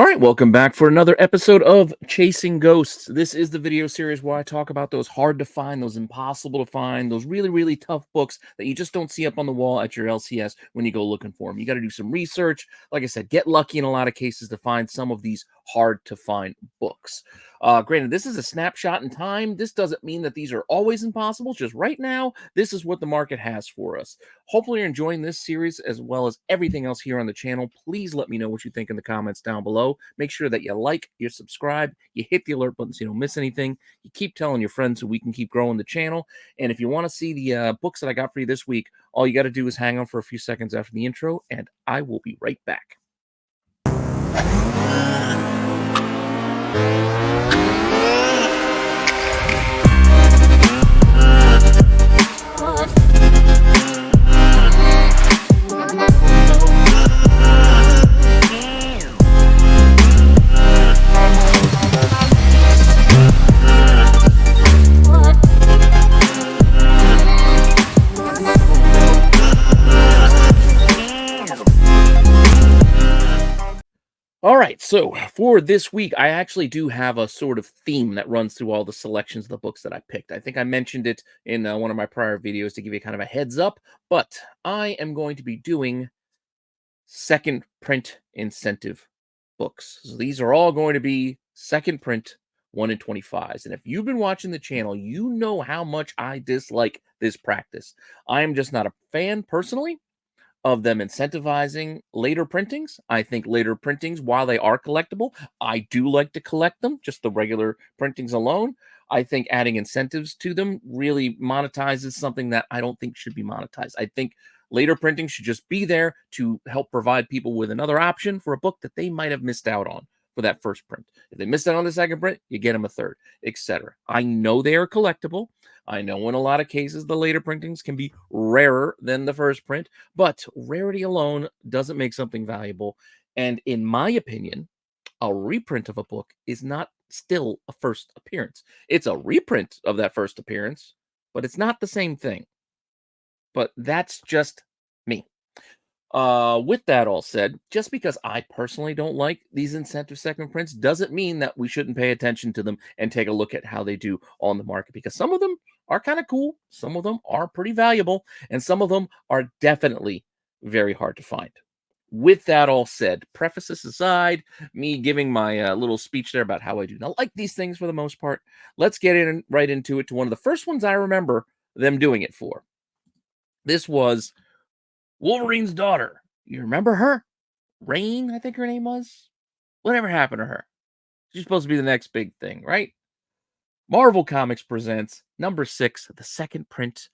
right, welcome back for another episode of Chasing Ghosts. This is the video series where I talk about those hard to find, those impossible to find, those really, really tough books that you just don't see up on the wall at your LCS when you go looking for them. You got to do some research. Like I said, get lucky in a lot of cases to find some of these hard to find books. Granted, this is a snapshot in time. This doesn't mean that these are always impossible. Just right now, this is what the market has for us. Hopefully, you're enjoying this series as well as everything else here on the channel. Please let me know what you think in the comments down below. Make sure that you like, you subscribe, you hit the alert button so you don't miss anything. You keep telling your friends so we can keep growing the channel. And if you want to see the books that I got for you this week, all you got to do is hang on for a few seconds after the intro, and I will be right back. All right, so for this week, I actually do have a sort of theme that runs through all the selections of the books that I picked. I think I mentioned it in one of my prior videos to give you kind of a heads up, but I am going to be doing second print incentive books. So these are all going to be second print 1 in 25s. And if you've been watching the channel, you know how much I dislike this practice. I am just not a fan personally of them incentivizing later printings. I think later printings, while they are collectible, I do like to collect them, just the regular printings alone. I think adding incentives to them really monetizes something that I don't think should be monetized. I think later printing should just be there to help provide people with another option for a book that they might have missed out on for that first print. If they missed out on the second print, you get them a third, etc. I know they are collectible. I know in a lot of cases the later printings can be rarer than the first print, but rarity alone doesn't make something valuable. And in my opinion, a reprint of a book is not still a first appearance. It's a reprint of that first appearance, but it's not the same thing. But that's just me. With that all said, just because I personally don't like these incentive second prints doesn't mean that we shouldn't pay attention to them and take a look at how they do on the market, because some of them are kind of cool, some of them are pretty valuable, and some of them are definitely very hard to find. With that all said, prefaces aside, me giving my little speech there about how I do not like these things for the most part, let's get in right into it to one of the first ones I remember them doing it for. This was Wolverine's daughter. You remember her? Rain, I think her name was. Whatever happened to her? She's supposed to be the next big thing, right? Marvel Comics presents number 6, the second print.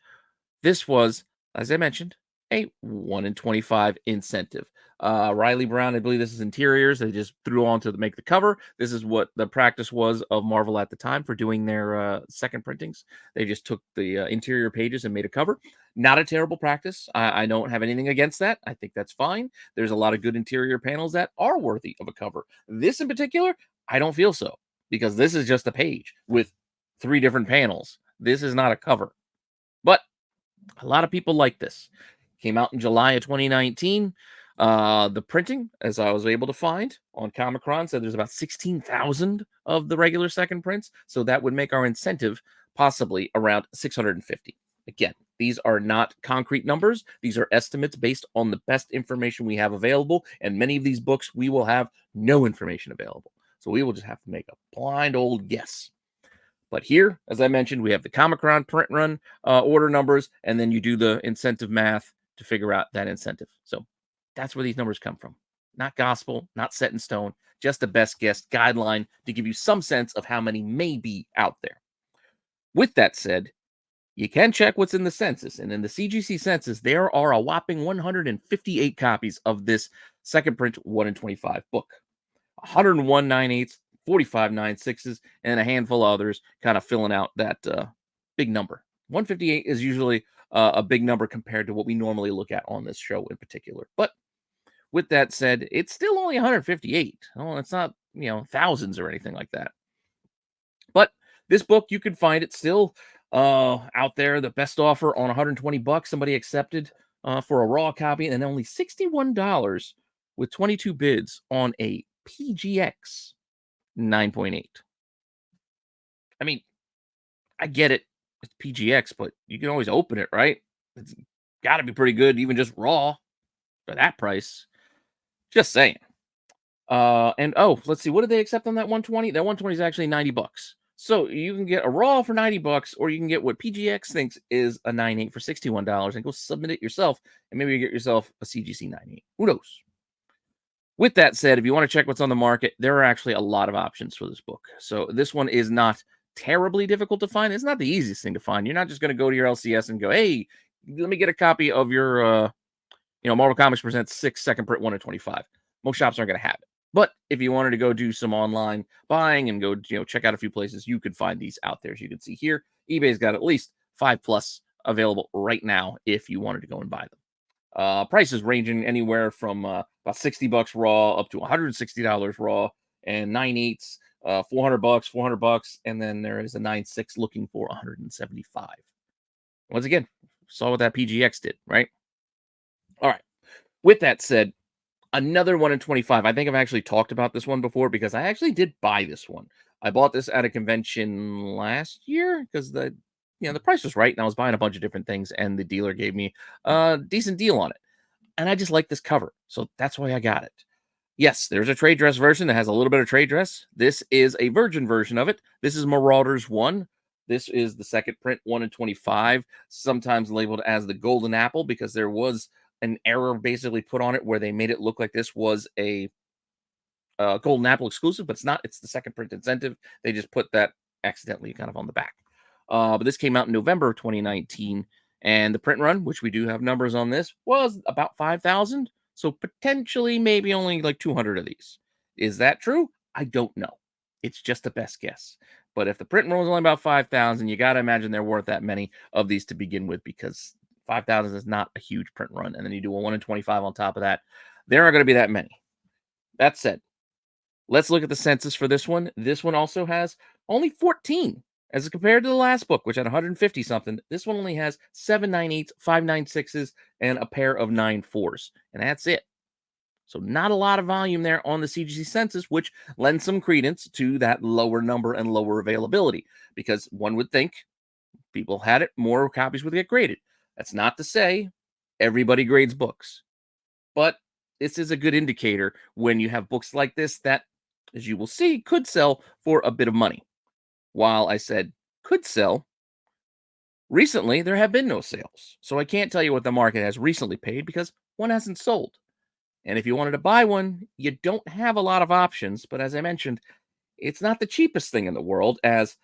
This was, as I mentioned, a 1 in 25 incentive. Riley Brown, I believe this is interiors. They just threw on to make the cover. This is what the practice was of Marvel at the time for doing their second printings. They just took the interior pages and made a cover. Not a terrible practice. I don't have anything against that. I think that's fine. There's a lot of good interior panels that are worthy of a cover. This in particular, I don't feel so, because this is just a page with 3 different panels. This is not a cover. But a lot of people like this. Came out in July of 2019. The printing, as I was able to find on Comicron, said there's about 16,000 of the regular second prints. So that would make our incentive possibly around 650. Again, these are not concrete numbers. These are estimates based on the best information we have available. And many of these books, we will have no information available. So we will just have to make a blind old guess. But here, as I mentioned, we have the Comicron print run order numbers, and then you do the incentive math to figure out that incentive. So that's where these numbers come from. Not gospel, not set in stone, just a best guess guideline to give you some sense of how many may be out there. With that said, you can check what's in the census. And in the CGC census, there are a whopping 158 copies of this second print 1 in 25 book. 101 9/8, 45 9/6s, and a handful of others kind of filling out that big number. 158 is usually a big number compared to what we normally look at on this show in particular. But with that said, it's still only 158. Oh, it's not, thousands or anything like that. But this book, you can find it still out there. The best offer on 120 bucks. Somebody accepted for a raw copy, and only $61 with 22 bids on a PGX 9.8. I mean, I get it. It's PGX, but you can always open it, right? It's got to be pretty good, even just raw for that price. Just saying. And oh, let's see, what did they accept on that 120? That 120 is actually $90. So you can get a raw for $90, or you can get what PGX thinks is a 9.8 for $61 and go submit it yourself, and maybe you get yourself a CGC 9.8. Who knows? With that said, if you want to check what's on the market, there are actually a lot of options for this book. So this one is not terribly difficult to find. It's not the easiest thing to find. You're not just going to go to your LCS and go, hey, let me get a copy of your Marvel Comics Presents 6 second print 1 in 25. Most shops aren't going to have it. But if you wanted to go do some online buying and go, check out a few places, you could find these out there. As you can see here, eBay's got at least 5+ available right now if you wanted to go and buy them. Prices ranging anywhere from about $60 raw up to $160 raw, and 9.8s, $400, $400, and then there is a 9.6 looking for $175. Once again, saw what that PGX did, right? All right. With that said, another 1 in 25. I think I've actually talked about this one before because I actually did buy this one. I bought this at a convention last year because the price was right, and I was buying a bunch of different things, and the dealer gave me a decent deal on it. And I just like this cover, so that's why I got it. Yes, there's a trade dress version that has a little bit of trade dress. This is a virgin version of it. This is Marauders 1. This is the second print, 1 in 25, sometimes labeled as the Golden Apple because there was an error basically put on it where they made it look like this was a Golden Apple exclusive, but it's not. It's the second print incentive. They just put that accidentally kind of on the back. But this came out in November of 2019, and the print run, which we do have numbers on this, was about 5,000. So potentially maybe only like 200 of these. Is that true? I don't know. It's just a best guess. But if the print run was only about 5,000, you got to imagine there weren't that many of these to begin with, because 5,000 is not a huge print run. And then you do a 1 in 25 on top of that. There aren't going to be that many. That said, let's look at the census for this one. This one also has only 14 as compared to the last book, which had 150 something. This one only has 7 9.8s, 5 9.6s, and a pair of 9.4s. And that's it. So not a lot of volume there on the CGC census, which lends some credence to that lower number and lower availability, because one would think people had it, more copies would get graded. That's not to say everybody grades books, but this is a good indicator when you have books like this that, as you will see, could sell for a bit of money. While I said could sell, recently there have been no sales. So I can't tell you what the market has recently paid because one hasn't sold. And if you wanted to buy one, you don't have a lot of options. But as I mentioned, it's not the cheapest thing in the world, as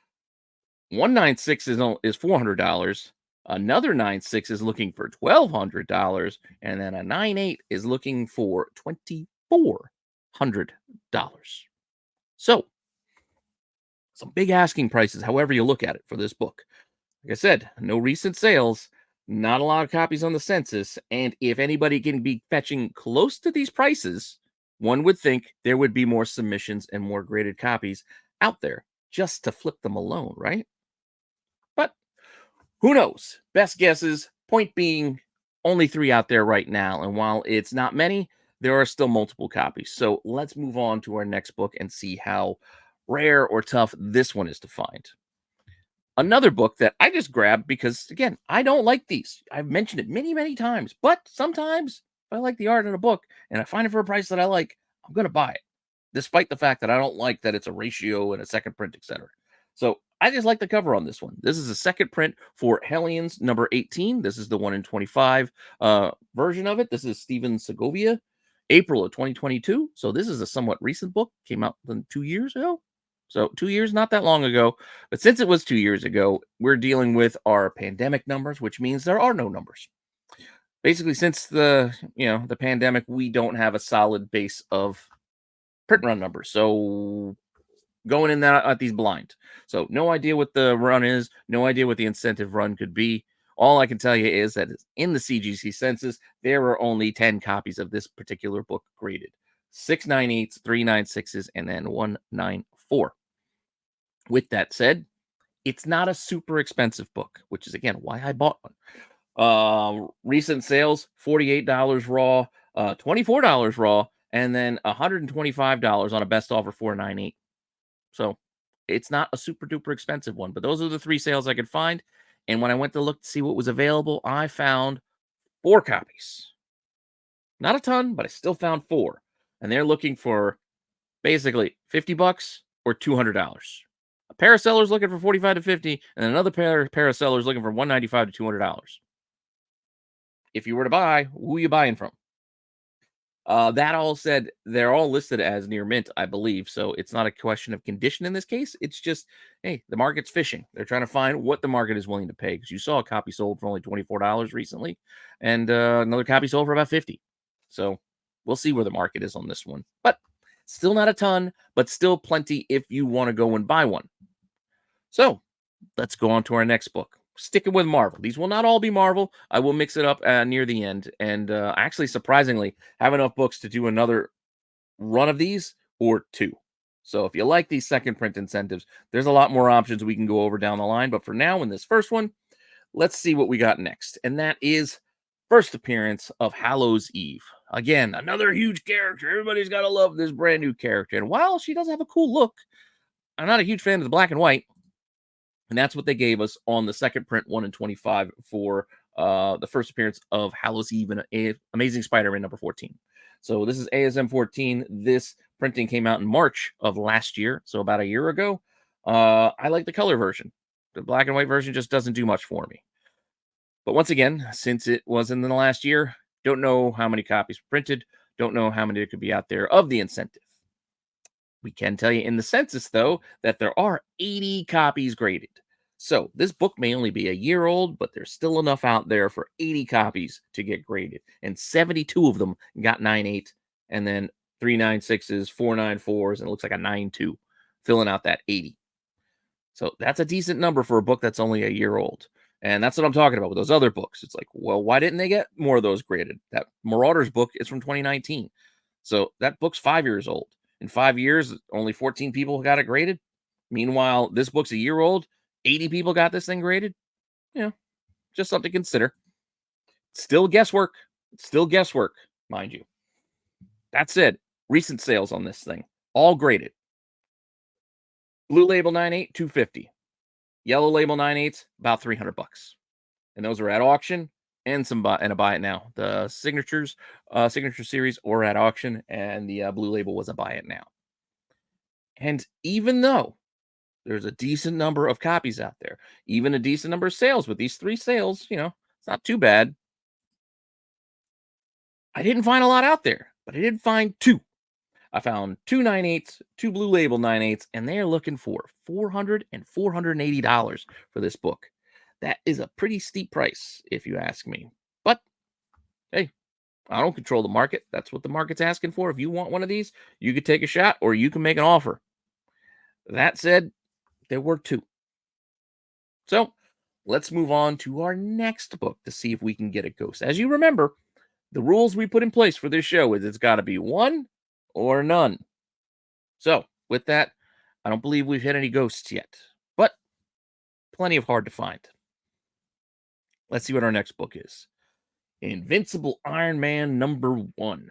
196 is $400. Another 9.6 is looking for $1,200, and then a 9.8 is looking for $2,400. So, some big asking prices, however you look at it, for this book. Like I said, no recent sales, not a lot of copies on the census, and if anybody can be fetching close to these prices, one would think there would be more submissions and more graded copies out there just to flip them alone, right? But who knows? Best guesses. Point being, only 3 out there right now. And while it's not many, there are still multiple copies. So let's move on to our next book and see how rare or tough this one is to find. Another book that I just grabbed because, again, I don't like these. I've mentioned it many, many times. But sometimes if I like the art in a book and I find it for a price that I like, I'm going to buy it, despite the fact that I don't like that it's a ratio and a second print, etc. So I just like the cover on this one. This is a second print for Hellions number 18. This is the 1 in 25 version of it. This is Steven Segovia, April of 2022. So this is a somewhat recent book. Came out 2 years ago. So 2 years, not that long ago. But since it was 2 years ago, we're dealing with our pandemic numbers, which means there are no numbers. Basically, since the pandemic, we don't have a solid base of print run numbers. So going in that at these blind. So no idea what the run is, no idea what the incentive run could be. All I can tell you is that in the CGC census, there were only 10 copies of this particular book graded. 6 9.8s, 3 9.6s, and then 1 9.4. With that said, it's not a super expensive book, which is, again, why I bought one. Recent sales, $48 raw, $24 raw, and then $125 on a best offer 498. So it's not a super duper expensive one, but those are the three sales I could find. And when I went to look to see what was available, I found four copies. Not a ton, but I still found four. And they're looking for basically $50 or $200. A pair of sellers looking for 45 to 50, and another pair of sellers looking for 195 to $200. If you were to buy, who are you buying from? That all said, they're all listed as near mint, I believe. So it's not a question of condition in this case. It's just, hey, the market's fishing. They're trying to find what the market is willing to pay. Because you saw a copy sold for only $24 recently, and another copy sold for about 50. So we'll see where the market is on this one. But still not a ton, but still plenty if you want to go and buy one. So let's go on to our next book. Sticking with Marvel. These will not all be Marvel. I will mix it up near the end. And actually, surprisingly, have enough books to do another run of these or two. So if you like these second print incentives, there's a lot more options we can go over down the line. But for now, in this first one, let's see what we got next. And that is first appearance of Hallows' Eve. Again, another huge character. Everybody's got to love this brand new character. And while she does have a cool look, I'm not a huge fan of the black and white. And that's what they gave us on the second print, 1 in 25, for the first appearance of Hallows' Eve in Amazing Spider-Man number 14. So this is ASM 14. This printing came out in March of last year, so about a year ago. I like the color version. The black and white version just doesn't do much for me. But once again, since it was in the last year, don't know how many copies were printed, don't know how many there could be out there of the incentive. We can tell you in the census, though, that there are 80 copies graded. So this book may only be a year old, but there's still enough out there for 80 copies to get graded. And 72 of them got 9.8, and then 3.96s, 4.94s, and it looks like a 9.2, filling out that 80. So that's a decent number for a book that's only a year old. And that's what I'm talking about with those other books. It's like, well, why didn't they get more of those graded? That Marauders book is from 2019. So that book's 5 years old. In 5 years, only 14 people got it graded. Meanwhile, this book's a year old. 80 people got this thing graded. You know, just something to consider. Still guesswork. Still guesswork, mind you. That said, recent sales on this thing, all graded. Blue label 9.8, $250. Yellow label 9.8, about $300. And those are at auction and a buy it now. The signature series or at auction, and the blue label was a buy it now. And even though there's a decent number of copies out there, even a decent number of sales with these three sales, it's not too bad. I didn't find a lot out there, but I did find two. I found two 9.8s, two blue label 9.8s, and they're looking for $400 and $480 for this book. That is a pretty steep price, if you ask me. But hey, I don't control the market. That's what the market's asking for. If you want one of these, you could take a shot or you can make an offer. That said, there were two. So let's move on to our next book to see if we can get a ghost. As you remember, the rules we put in place for this show is it's got to be one or none. So with that, I don't believe we've hit any ghosts yet, but plenty of hard to find. Let's see what our next book is. Invincible Iron Man number 1.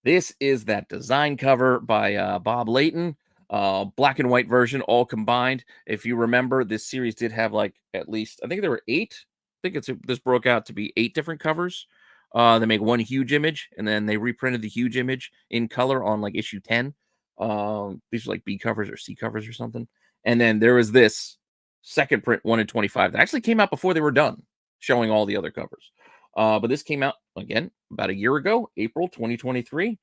This is that design cover by Bob Layton. Black and white version all combined. If you remember, this series did have like at least, I think there were 8. I think this broke out to be 8 different covers. They make one huge image, and then they reprinted the huge image in color on like issue 10. These are like B covers or C covers or something. And then there was this second print, 1 in 25, that actually came out before they were done, showing all the other covers. But this came out, again, about a year ago, April 2023.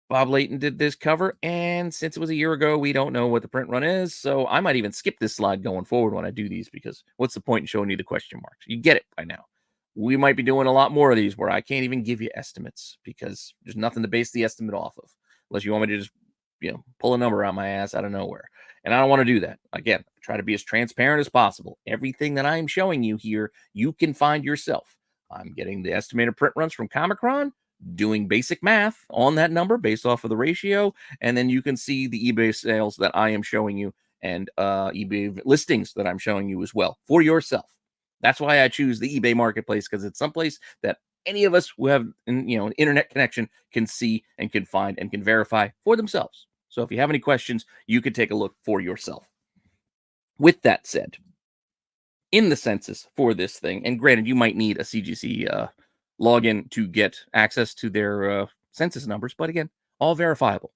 Bob Layton did this cover, and since it was a year ago, we don't know what the print run is, so I might even skip this slide going forward when I do these, because what's the point in showing you the question marks? You get it by now. We might be doing a lot more of these where I can't even give you estimates, because there's nothing to base the estimate off of, unless you want me to just, pull a number out my ass out of nowhere. And I don't want to do that. Again, I try to be as transparent as possible. Everything that I'm showing you here, you can find yourself. I'm getting the estimated print runs from Comicron, doing basic math on that number based off of the ratio, and then you can see the eBay sales that I am showing you and eBay listings that I'm showing you as well for yourself. That's why I choose the eBay marketplace, because it's someplace that any of us who have an internet connection can see and can find and can verify for themselves. So if you have any questions, you can take a look for yourself. With that said, in the census for this thing, and granted, you might need a CGC login to get access to their census numbers, but again, all verifiable.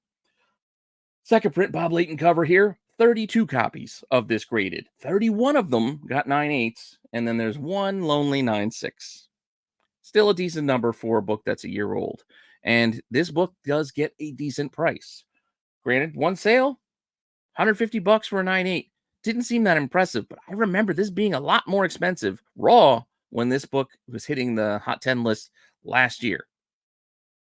Second print Bob Layton cover here, 32 copies of this graded. 31 of them got 9/8, and then there's one lonely 9/6. Still a decent number for a book that's a year old. And this book does get a decent price. Granted, one sale, $150 for a 9/8. Didn't seem that impressive, but I remember this being a lot more expensive raw when this book was hitting the Hot 10 list last year.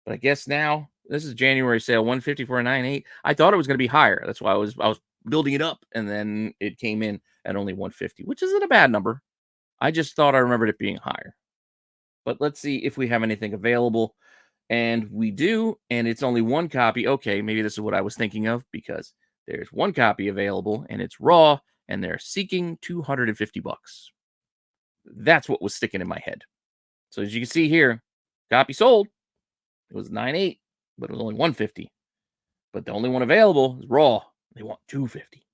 But I guess now this is January sale, 150 for a 9/8. I thought it was going to be higher. That's why I was building it up, and then it came in at only 150, which isn't a bad number. I just thought I remembered it being higher. But let's see if we have anything available. And we do, and it's only one copy. Okay, maybe this is what I was thinking of, because there's one copy available and it's raw, and they're seeking $250. That's what was sticking in my head. So as you can see here, copy sold. It was 9/8, but it was only 150. But the only one available is raw. They want 250.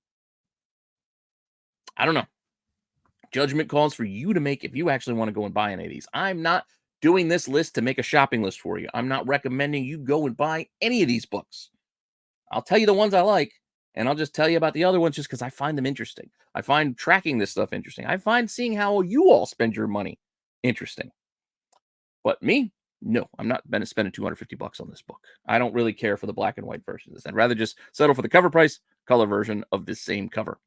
I don't know. Judgment calls for you to make if you actually want to go and buy any of these. I'm not doing this list to make a shopping list for you. I'm not recommending you go and buy any of these books. I'll tell you the ones I like, and I'll just tell you about the other ones just because I find them interesting. I find tracking this stuff interesting. I find seeing how you all spend your money interesting. But me, no, I'm not spending $250 on this book. I don't really care for the black and white versions. I'd rather just settle for the cover price, color version of this same cover.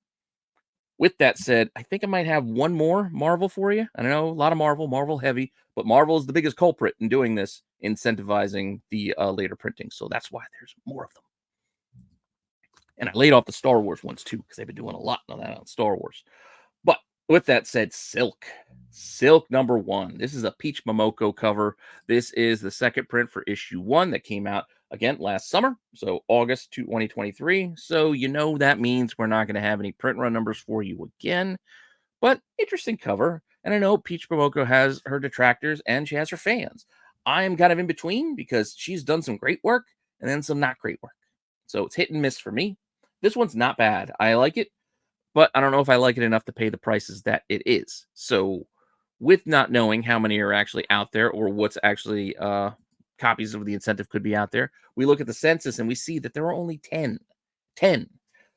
With that said, I think I might have one more Marvel for you. I know a lot of Marvel heavy, but Marvel is the biggest culprit in doing this, incentivizing the later printing. So that's why there's more of them. And I laid off the Star Wars ones too, because they've been doing a lot of that on Star Wars. But with that said, Silk #1. This is a Peach Momoko cover. This is the second print for issue 1 that came out again last summer, so August 2023. So that means we're not going to have any print run numbers for you again. But interesting cover. And I know Peach Momoko has her detractors and she has her fans. I am kind of in between because she's done some great work and then some not great work. So it's hit and miss for me. This one's not bad. I like it, but I don't know if I like it enough to pay the prices that it is. So with not knowing how many are actually out there or what's actually copies of the incentive could be out there, we look at the census and we see that there are only 10,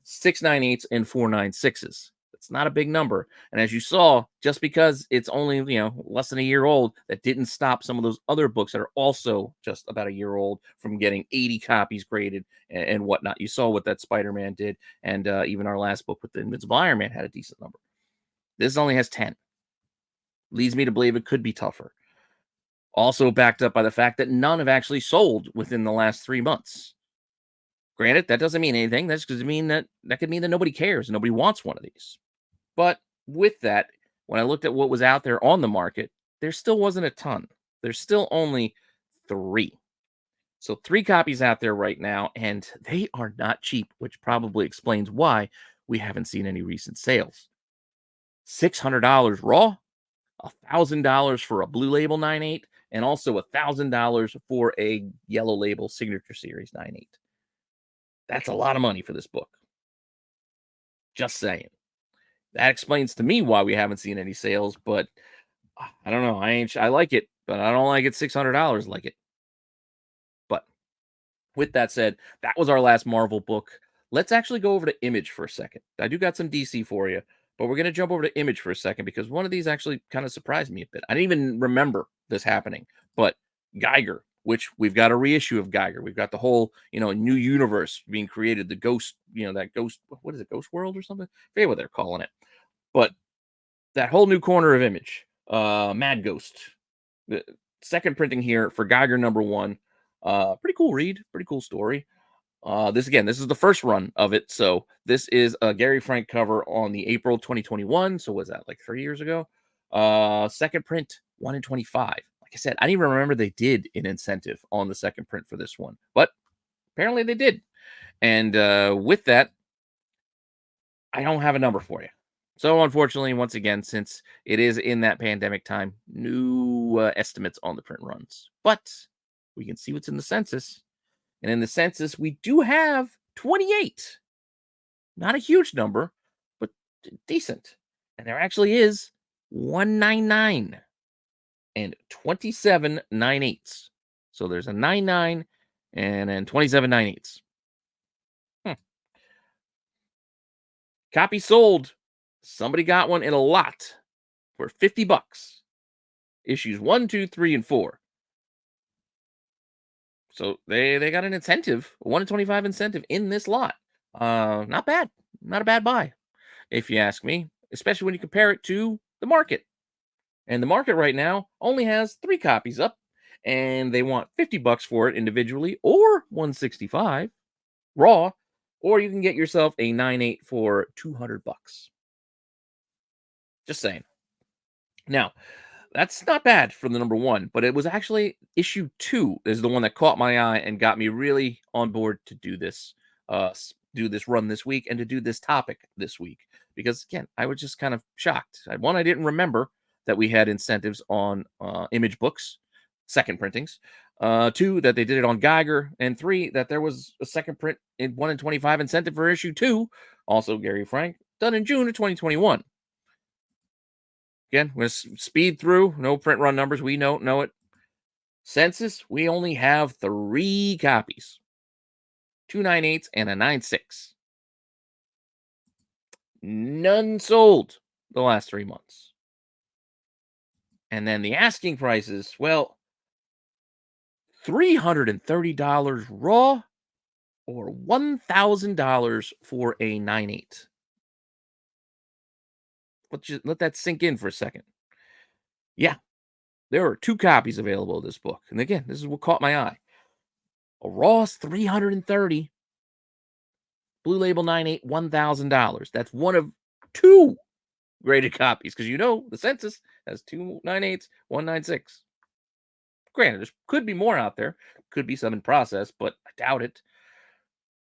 6 9/8s and 4 9/6s. That's not a big number. And as you saw, just because it's only, less than a year old, that didn't stop some of those other books that are also just about a year old from getting 80 copies graded and whatnot. You saw what that Spider-Man did. And even our last book with the Invincible Iron Man had a decent number. This only has 10. Leads me to believe it could be tougher. Also backed up by the fact that none have actually sold within the last 3 months. Granted, that doesn't mean anything. That's because that could mean that nobody cares. Nobody wants one of these. But with that, when I looked at what was out there on the market, there still wasn't a ton. There's still only 3. So 3 copies out there right now, and they are not cheap, which probably explains why we haven't seen any recent sales. $600 raw, $1,000 for a blue label 9/8, and also $1,000 for a yellow label signature series 9/8. That's a lot of money for this book. Just saying. That explains to me why we haven't seen any sales, but I don't know. I like it, but I don't like it $600 like it. But with that said, that was our last Marvel book. Let's actually go over to Image for a second. I do got some DC for you, but we're going to jump over to Image for a second because one of these actually kind of surprised me a bit. I didn't even remember this happening, but Guer, which we've got a reissue of Guer. We've got the whole, new universe being created. The Ghost, that Ghost, what is it, Ghost World or something? I forget what they're calling it. But that whole new corner of Image, Mad Ghost, the second printing here for Guer #1. Pretty cool read, pretty cool story. This is the first run of it. So this is a Gary Frank cover on the April 2021. So was that like 3 years ago? Second print, 1 in 25. Like I said, I didn't even remember they did an incentive on the second print for this one, but apparently they did. And with that, I don't have a number for you. So, unfortunately, once again, since it is in that pandemic time, new estimates on the print runs. But we can see what's in the census. And in the census, we do have 28. Not a huge number, but decent. And there actually is 199 and 27 9/8. So there's a 99 and then 27 9/8. Hmm. Copy sold. Somebody got one in a lot for 50 bucks. Issues 1, 2, 3, and 4. So they got an incentive, a 1 in 25 incentive in this lot. Not bad. Not a bad buy, if you ask me, especially when you compare it to the market. And the market right now only has 3 copies up, and they want 50 bucks for it individually or 165 raw, or you can get yourself a 9/8 for 200 bucks. Just saying. Now, that's not bad for the number 1, but it was actually issue 2 is the one that caught my eye and got me really on board to do this do this run this week and to do this topic this week, because again, I was just kind of shocked. One, I didn't remember that we had incentives on image books, second printings. Two, that they did it on Geiger, and three, that there was a second print in 1 in 25 incentive for issue 2, also Gary Frank, done in June of 2021. Again, we're gonna speed through. No print run numbers. We don't know it. Census, we only have 3 copies. 2 9/8 and a 9/6. None sold the last 3 months. And then the asking prices, well, $330 raw or $1,000 for a 9/8. Let that sink in for a second. Yeah, there are 2 copies available of this book. And again, this is what caught my eye. A raw's $330. Blue Label 9/8, $1,000. That's one of 2 graded copies, because the census has 2 9/8s, 1 9/6. Granted, there could be more out there, could be some in process, but I doubt it.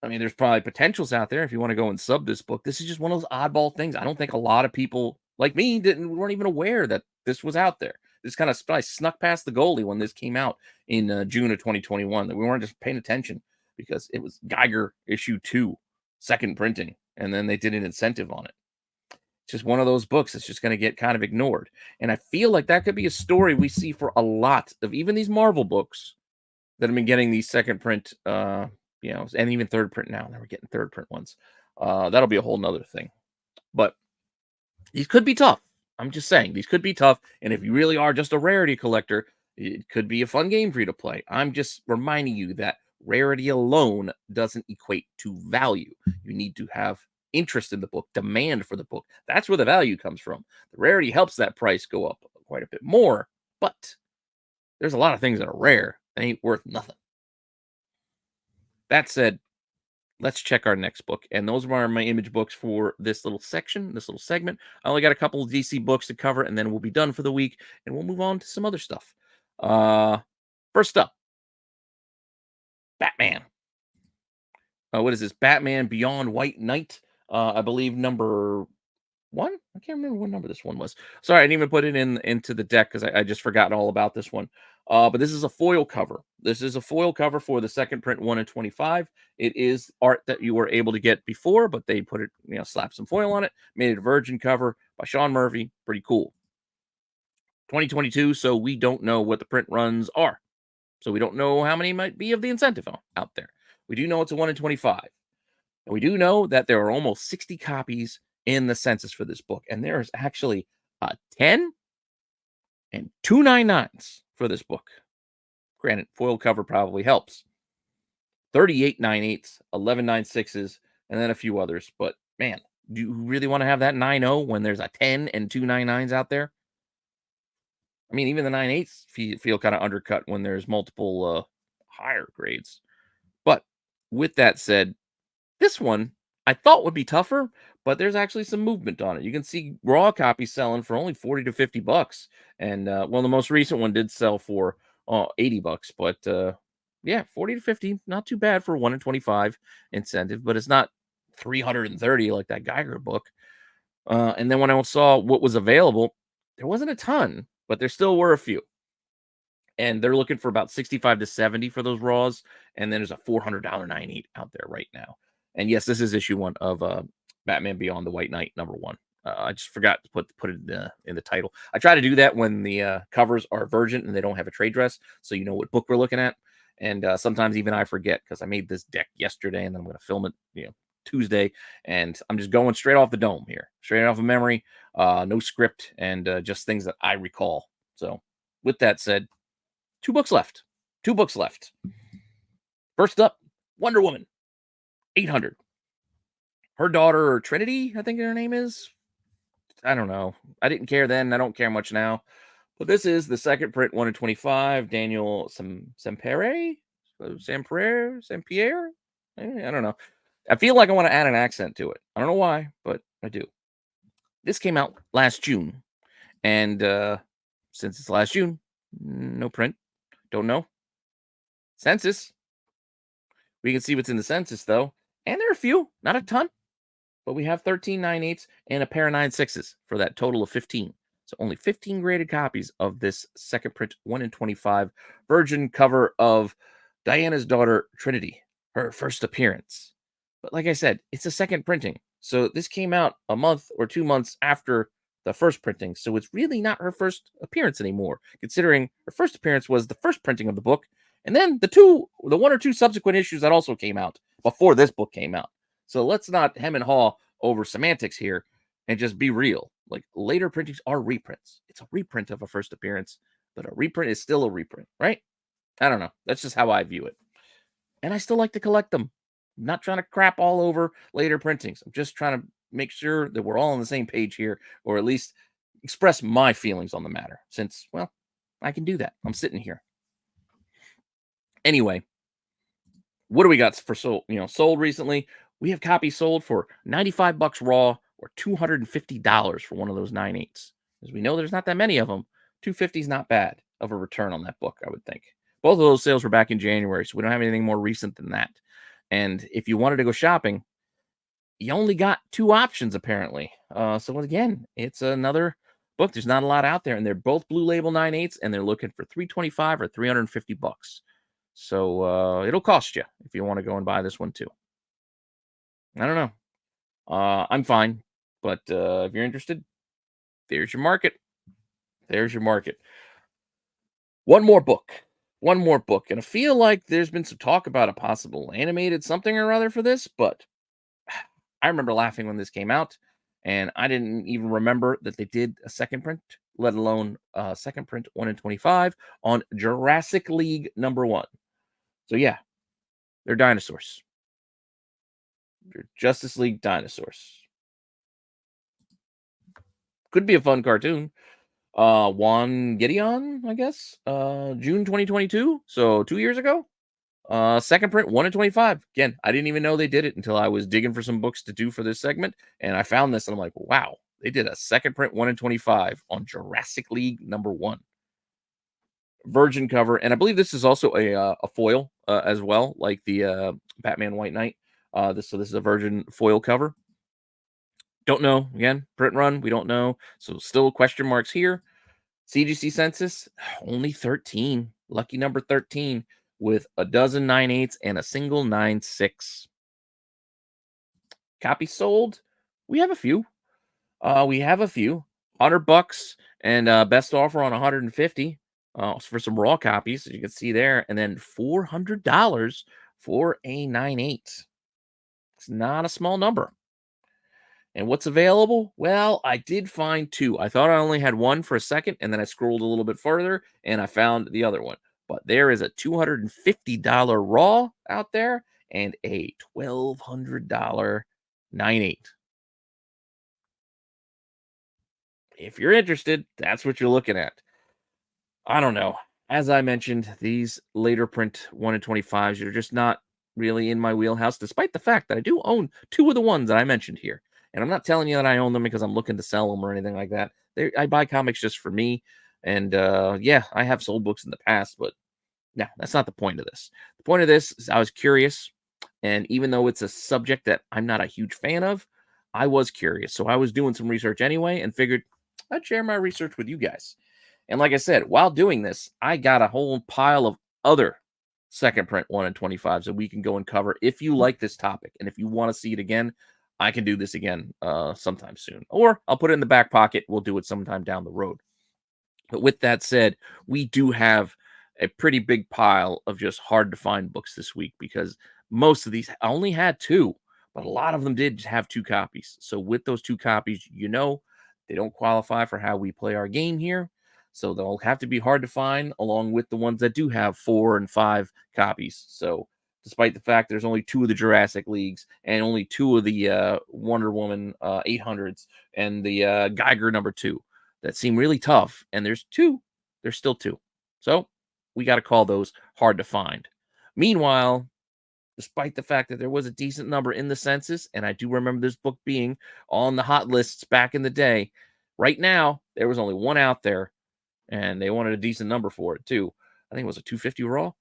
I mean, there's probably potentials out there if you want to go and sub this book. This is just one of those oddball things. I don't think a lot of people like me weren't even aware that this was out there. This kind of probably snuck past the goalie when this came out in June of 2021. That we weren't just paying attention because it was Geiger issue 2, second printing, and then they did an incentive on it. It's just one of those books that's just going to get kind of ignored. And I feel like that could be a story we see for a lot of even these Marvel books that have been getting these second print, and even third print now. Now we're getting third print ones. That'll be a whole nother thing. But these could be tough. I'm just saying, these could be tough. And if you really are just a rarity collector, it could be a fun game for you to play. I'm just reminding you that rarity alone doesn't equate to value. You need to have interest in the book, demand for the book. That's where the value comes from. The rarity helps that price go up quite a bit more, but there's a lot of things that are rare that ain't worth nothing. That said, let's check our next book. And those are my image books for this little section, this little segment. I only got a couple of DC books to cover, and then we'll be done for the week, and we'll move on to some other stuff. First up, Batman. What is this? Batman Beyond White Knight. I believe number 1. I can't remember what number this one was. Sorry, I didn't even put it into the deck because I just forgot all about this one. But this is a foil cover. This is a foil cover for the second print 1 in 25. It is art that you were able to get before, but they put it, slapped some foil on it, made it a virgin cover by Sean Murphy. Pretty cool. 2022, so we don't know what the print runs are. So we don't know how many might be of the incentive out there. We do know it's a 1 in 25. And we do know that there are almost 60 copies in the census for this book. And there is actually 10 and 2 9/9s for this book. Granted, foil cover probably helps. 38 9/8s, 11 9/6s, and then a few others. But man, do you really want to have that 9/0 when there's a 10 and 2 9/9s out there? I mean, even the 9/8s feel kind of undercut when there's multiple higher grades. But with that said, this one I thought would be tougher, but there's actually some movement on it. You can see raw copies selling for only 40 to 50 bucks. And the most recent one did sell for 80 bucks, but yeah, 40 to 50, not too bad for 1 in 25 incentive, but it's not 330 like that Geiger book. And then when I saw what was available, there wasn't a ton, but there still were a few. And they're looking for about 65 to 70 for those raws. And then there's a $400 98 out there right now. And yes, this is issue 1 of Batman Beyond the White Knight #1. I just forgot to put it in the title. I try to do that when the covers are virgin and they don't have a trade dress, so you know what book we're looking at. And sometimes even I forget because I made this deck yesterday and then I'm going to film it, Tuesday, and I'm just going straight off the dome here, straight off of memory, no script, and just things that I recall. So, with that said, 2 books left. 2 books left. First up, Wonder Woman, 800. Her daughter, Trinity, I think her name is. I don't know. I didn't care then. I don't care much now. But this is the second print, 1 in 25. Daniel Sampere? Sampierre? I don't know. I feel like I want to add an accent to it. I don't know why, but I do. This came out last June. And since it's last June, no print. Don't know. Census. We can see what's in the census, though. And there are a few, not a ton. But we have 13 9/8 and a pair of 9/6s for that total of 15. So only 15 graded copies of this second print 1 in 25 virgin cover of Diana's daughter Trinity, her first appearance. But like I said, it's a second printing. So this came out a month or 2 months after the first printing. So it's really not her first appearance anymore, considering her first appearance was the first printing of the book. And then the 1 or 2 subsequent issues that also came out before this book came out. So let's not hem and haw over semantics here and just be real. Like, later printings are reprints. It's a reprint of a first appearance, but a reprint is still a reprint, right? I don't know. That's just how I view it. And I still like to collect them. I'm not trying to crap all over later printings. I'm just trying to make sure that we're all on the same page here, or at least express my feelings on the matter, since, well, I can do that. I'm sitting here. Anyway, what do we got for sold recently? We have copies sold for $95 raw or $250 for one of those 9/8s. As we know, there's not that many of them. 250 is not bad of a return on that book, I would think. Both of those sales were back in January, so we don't have anything more recent than that. And if you wanted to go shopping, you only got 2 options apparently. So again, it's another book. There's not a lot out there, and they're both blue label 9/8s, and they're looking for $325 or $350. So it'll cost you if you want to go and buy this one too. I don't know. I'm fine, but if you're interested, there's your market. There's your market. One more book. One more book. And I feel like there's been some talk about a possible animated something or other for this, but I remember laughing when this came out, and I didn't even remember that they did a second print, let alone second print 1 in 25 on Jurassic League #1. So yeah, they're dinosaurs. They're Justice League dinosaurs. Could be a fun cartoon. Juan Gideon, I guess. June 2022. So 2 years ago. Second print 1 in 25. Again, I didn't even know they did it until I was digging for some books to do for this segment. And I found this and I'm like, wow, they did a second print 1 in 25 on Jurassic League #1. Virgin cover. And I believe this is also a foil as well, like the Batman White Knight. This is a virgin foil cover. Don't know. Again, print run, we don't know. So still question marks here. CGC census, only 13. Lucky number 13 with a dozen 9/8s and a single 9/6. Copies sold. We have a few. $100 and best offer on 150 for some raw copies, as you can see there, and then $400 for a 9/8. It's not a small number. And what's available? Well, I did find 2. I thought I only had 1 for a second, and then I scrolled a little bit further, and I found the other one. But there is a $250 raw out there and a $1,200 9/8. If you're interested, that's what you're looking at. I don't know. As I mentioned, these later print 1 in 25s are just not really in my wheelhouse, despite the fact that I do own 2 of the ones that I mentioned here. And I'm not telling you that I own them because I'm looking to sell them or anything like that. I buy comics just for me. And yeah, I have sold books in the past, but no, that's not the point of this. The point of this is I was curious. And even though it's a subject that I'm not a huge fan of, I was curious. So I was doing some research anyway and figured I'd share my research with you guys. And like I said, while doing this, I got a whole pile of other second print 1 in 25s that we can go and cover if you like this topic. And if you want to see it again, I can do this again sometime soon. Or I'll put it in the back pocket. We'll do it sometime down the road. But with that said, we do have a pretty big pile of just hard to find books this week because most of these I only had two, but a lot of them did have two copies. So with those two copies, they don't qualify for how we play our game here. So they'll have to be hard to find along with the ones that do have 4 and 5 copies. So despite the fact there's only two of the Jurassic Leagues and only two of the Wonder Woman 800s and the Geiger #2 that seem really tough, and there's still two. So we got to call those hard to find. Meanwhile, despite the fact that there was a decent number in the census, and I do remember this book being on the hot lists back in the day, right now there was only one out there, and they wanted a decent number for it too. I think it was a 250 raw,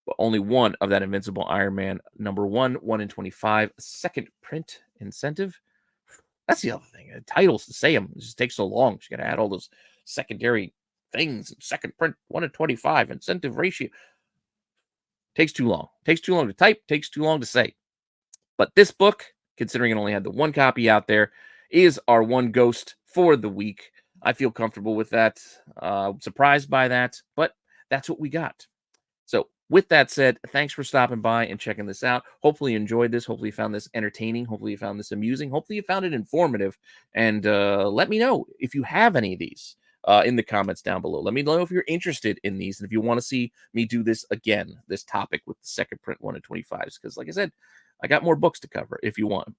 but only one of that Invincible Iron Man #1, 1 in 25, second print incentive. That's the other thing. Titles to say them it just takes so long. You got to add all those secondary things. Second print 1 in 25 incentive ratio takes too long. Takes too long to type. Takes too long to say. But this book, considering it only had the one copy out there, is our one ghost for the week. I feel comfortable with that. Surprised by that, but that's what we got. So, with that said, thanks for stopping by and checking this out. Hopefully, you enjoyed this. Hopefully, you found this entertaining. Hopefully, you found this amusing. Hopefully, you found it informative. And let me know if you have any of these in the comments down below. Let me know if you're interested in these and if you want to see me do this again, this topic with the second print 1 in 25s. Because, like I said, I got more books to cover if you want.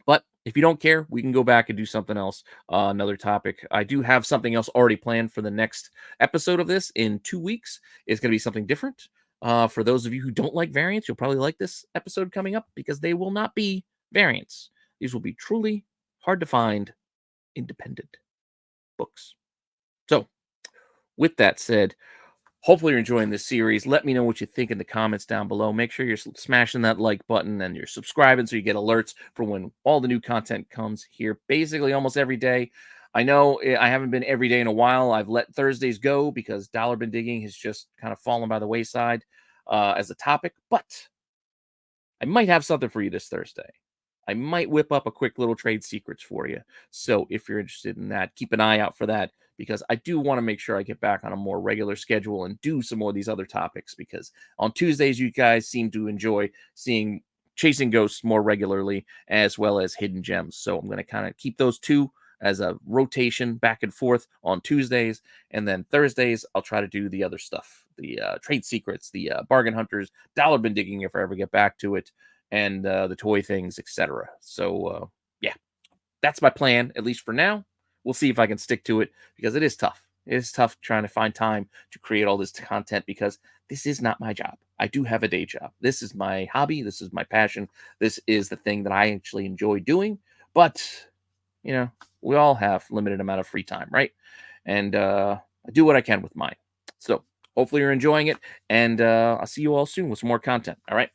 But if you don't care, we can go back and do something else, another topic. I do have something else already planned for the next episode of this in 2 weeks. It's going to be something different. For those of you who don't like variants, you'll probably like this episode coming up because they will not be variants. These will be truly hard to find independent books. So, with that said, hopefully you're enjoying this series. Let me know what you think in the comments down below. Make sure you're smashing that like button and you're subscribing so you get alerts for when all the new content comes here basically almost every day. I know I haven't been every day in a while. I've let Thursdays go because dollar bin digging has just kind of fallen by the wayside as a topic, but I might have something for you this Thursday. I might whip up a quick little trade secrets for you. So if you're interested in that, keep an eye out for that because I do want to make sure I get back on a more regular schedule and do some more of these other topics because on Tuesdays, you guys seem to enjoy seeing chasing ghosts more regularly as well as hidden gems. So I'm going to kind of keep those two as a rotation back and forth on Tuesdays. And then Thursdays, I'll try to do the other stuff, the trade secrets, the bargain hunters, dollar bin digging if I ever get back to it, and the toy things, etc. So, yeah, that's my plan, at least for now. We'll see if I can stick to it because it is tough. It is tough trying to find time to create all this content because this is not my job. I do have a day job. This is my hobby. This is my passion. This is the thing that I actually enjoy doing. But, we all have limited amount of free time, right? And I do what I can with mine. So hopefully you're enjoying it. And I'll see you all soon with some more content. All right.